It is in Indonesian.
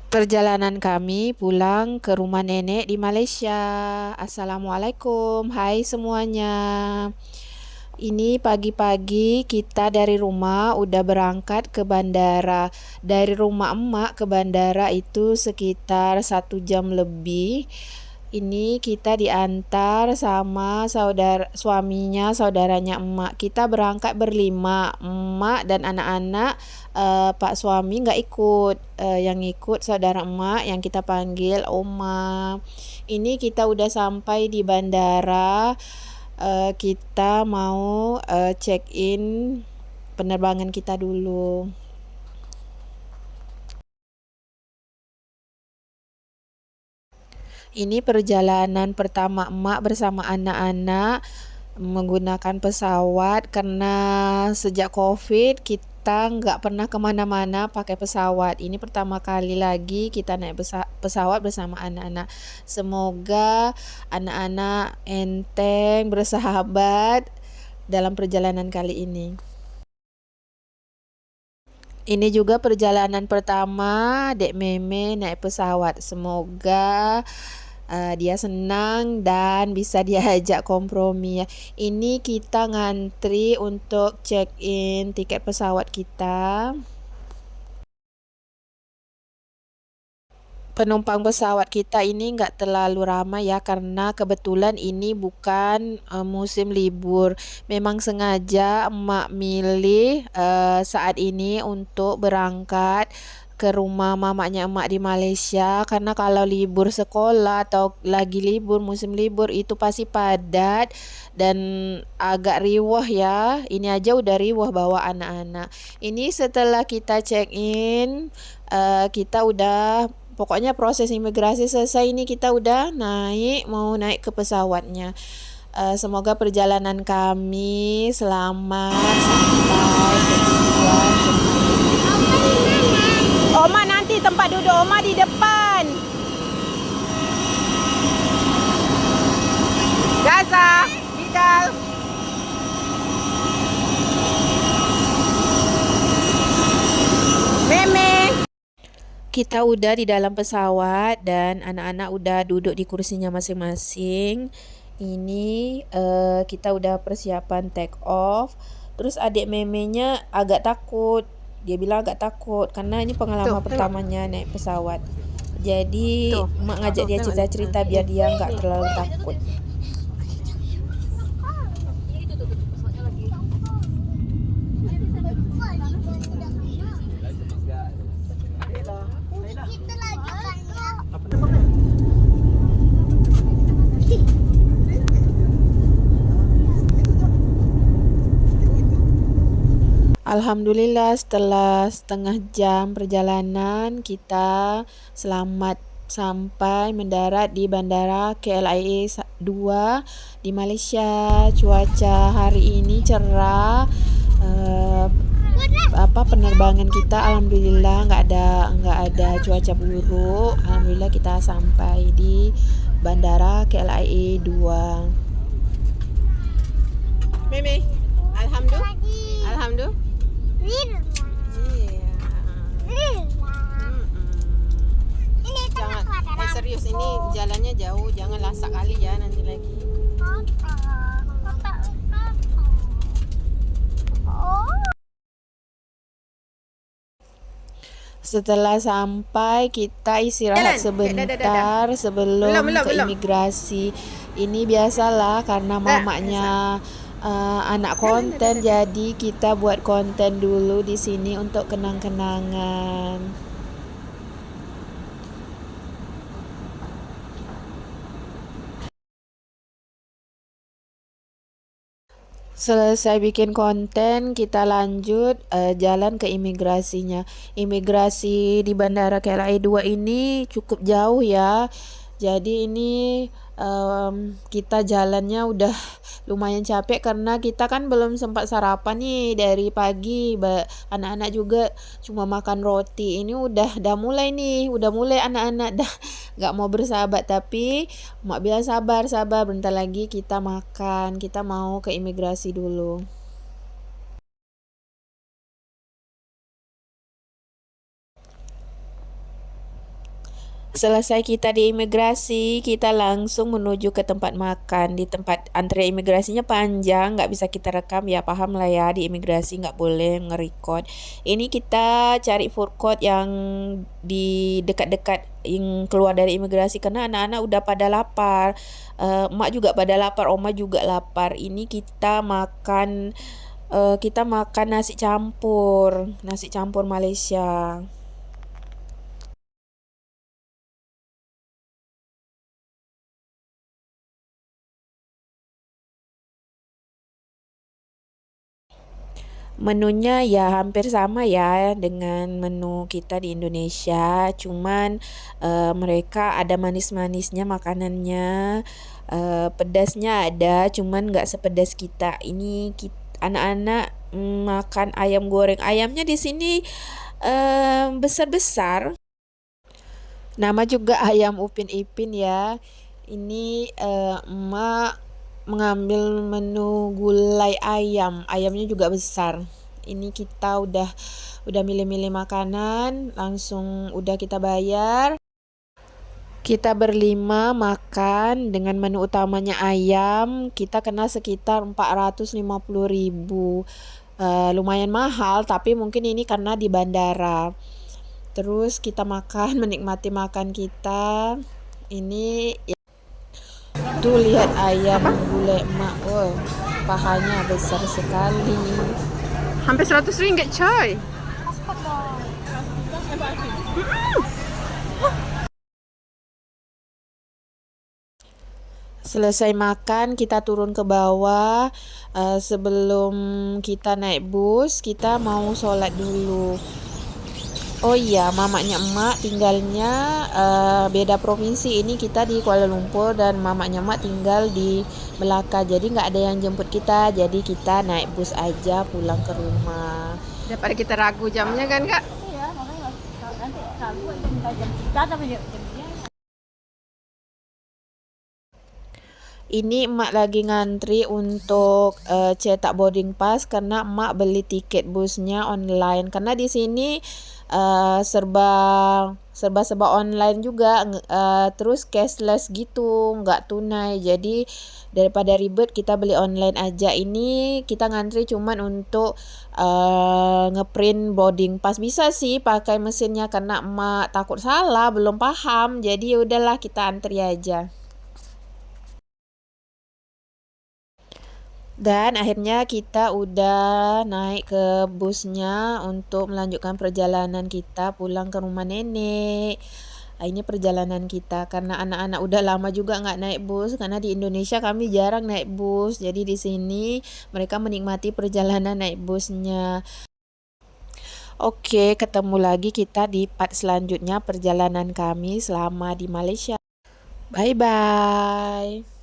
Perjalanan kami pulang ke rumah nenek di Malaysia. Assalamualaikum, hai semuanya. Ini pagi-pagi kita dari rumah udah berangkat ke bandara. Dari rumah emak ke bandara itu sekitar 1 jam lebih. Ini kita diantar sama saudaranya emak. Kita berangkat berlima, emak dan anak-anak. Pak suami nggak ikut. Yang ikut saudara emak yang kita panggil Oma. Ini kita udah sampai di bandara. Kita mau check in penerbangan kita dulu. Ini perjalanan pertama emak bersama anak-anak menggunakan pesawat karena sejak COVID kita nggak pernah kemana-mana pakai pesawat. Ini pertama kali lagi kita naik pesawat bersama anak-anak. Semoga anak-anak enteng, bersahabat dalam perjalanan kali ini. Ini juga perjalanan pertama Dek Meme naik pesawat. Semoga dia senang dan bisa diajak kompromi ya. Ini kita ngantri untuk check in tiket pesawat kita. Penumpang pesawat kita ini nggak terlalu ramai ya karena kebetulan ini bukan musim libur. Memang sengaja emak milih saat ini untuk berangkat ke rumah mamanya emak di Malaysia karena kalau libur sekolah atau lagi libur musim libur itu pasti padat dan agak riwah ya. Ini aja udah riwah bawa anak-anak. Ini setelah kita check in, kita udah pokoknya proses imigrasi selesai, ini kita udah mau naik ke pesawatnya. Semoga perjalanan kami selamat sampai ke tujuan. Oma nanti tempat duduk Oma di depan. Gaza, Bidal. Meme. Kita udah di dalam pesawat dan anak-anak udah duduk di kursinya masing-masing. Ini kita udah persiapan take off. Terus adik memenya agak takut. Dia bilang agak takut karena ini pengalaman pertamanya naik pesawat. Jadi mak ngajak dia cerita-cerita biar dia nggak terlalu takut. Alhamdulillah setelah setengah jam perjalanan kita selamat sampai mendarat di Bandara KLIA 2 di Malaysia. Cuaca hari ini cerah. Penerbangan kita alhamdulillah nggak ada cuaca buruk. Alhamdulillah kita sampai di Bandara KLIA 2. Meme, alhamdulillah. Alhamdulillah. Iya. Jangan, serius ini jalannya jauh, jangan lasak kali ya nanti lagi. Setelah sampai kita istirahat sebentar sebelum ke imigrasi. Ini biasalah karena mamanya anak konten, jadi kita buat konten dulu di sini untuk kenang-kenangan. Selesai bikin konten, kita lanjut jalan ke imigrasinya. Imigrasi di Bandara KLIA 2 ini cukup jauh ya. Jadi ini kita jalannya udah lumayan capek karena kita kan belum sempat sarapan nih dari pagi. Anak-anak juga cuma makan roti. Ini udah mulai anak-anak dah nggak mau bersahabat, tapi mak bilang sabar bentar lagi kita makan, kita mau ke imigrasi dulu. Selesai kita di imigrasi, kita langsung menuju ke tempat makan. Di tempat antrian imigrasinya panjang, nggak bisa kita rekam ya, paham lah ya, di imigrasi nggak boleh nge-record. Ini kita cari food court yang di dekat-dekat yang keluar dari imigrasi karena anak-anak udah pada lapar. Emak juga pada lapar, oma juga lapar. Ini kita makan nasi campur Malaysia. Menunya ya hampir sama ya dengan menu kita di Indonesia, cuman mereka ada manis-manisnya makanannya, pedasnya ada, cuman nggak sepedas kita. Ini anak-anak makan ayam goreng. Ayamnya di sini besar-besar. Nama juga ayam Upin Ipin ya. Ini emak mengambil menu gulai ayam. Ayamnya juga besar. Ini kita udah milih-milih makanan, langsung udah kita bayar. Kita berlima makan dengan menu utamanya ayam, kita kena sekitar 450.000. Lumayan mahal, tapi mungkin ini karena di bandara. Terus kita makan, menikmati makan kita. Ini tuh lihat ayam gulai emak, wow, pahanya besar sekali. Hampir RM100 coy. Selesai makan, kita turun ke bawah. Sebelum kita naik bus, kita mau sholat dulu. Oh iya, mamanya emak tinggalnya beda provinsi. Ini kita di Kuala Lumpur dan mamanya emak tinggal di Melaka. Jadi nggak ada yang jemput kita. Jadi kita naik bus aja pulang ke rumah. Daripada kita ragu jamnya kan kak. Iya, makanya nanti ragu itu minta jam kita tapi jam dia. Ini emak lagi ngantri untuk cetak boarding pass karena emak beli tiket busnya online. Karena di sini serba serba online juga, terus cashless gitu, nggak tunai. Jadi daripada ribet kita beli online aja. Ini kita ngantri cuman untuk ngeprint boarding pass. Bisa sih pakai mesinnya karena emak takut salah, belum paham. Jadi ya udahlah kita antri aja. Dan akhirnya kita udah naik ke busnya untuk melanjutkan perjalanan kita pulang ke rumah nenek. Ini perjalanan kita karena anak-anak udah lama juga nggak naik bus karena di Indonesia kami jarang naik bus. Jadi di sini mereka menikmati perjalanan naik busnya. Oke, ketemu lagi kita di part selanjutnya perjalanan kami selama di Malaysia. Bye bye.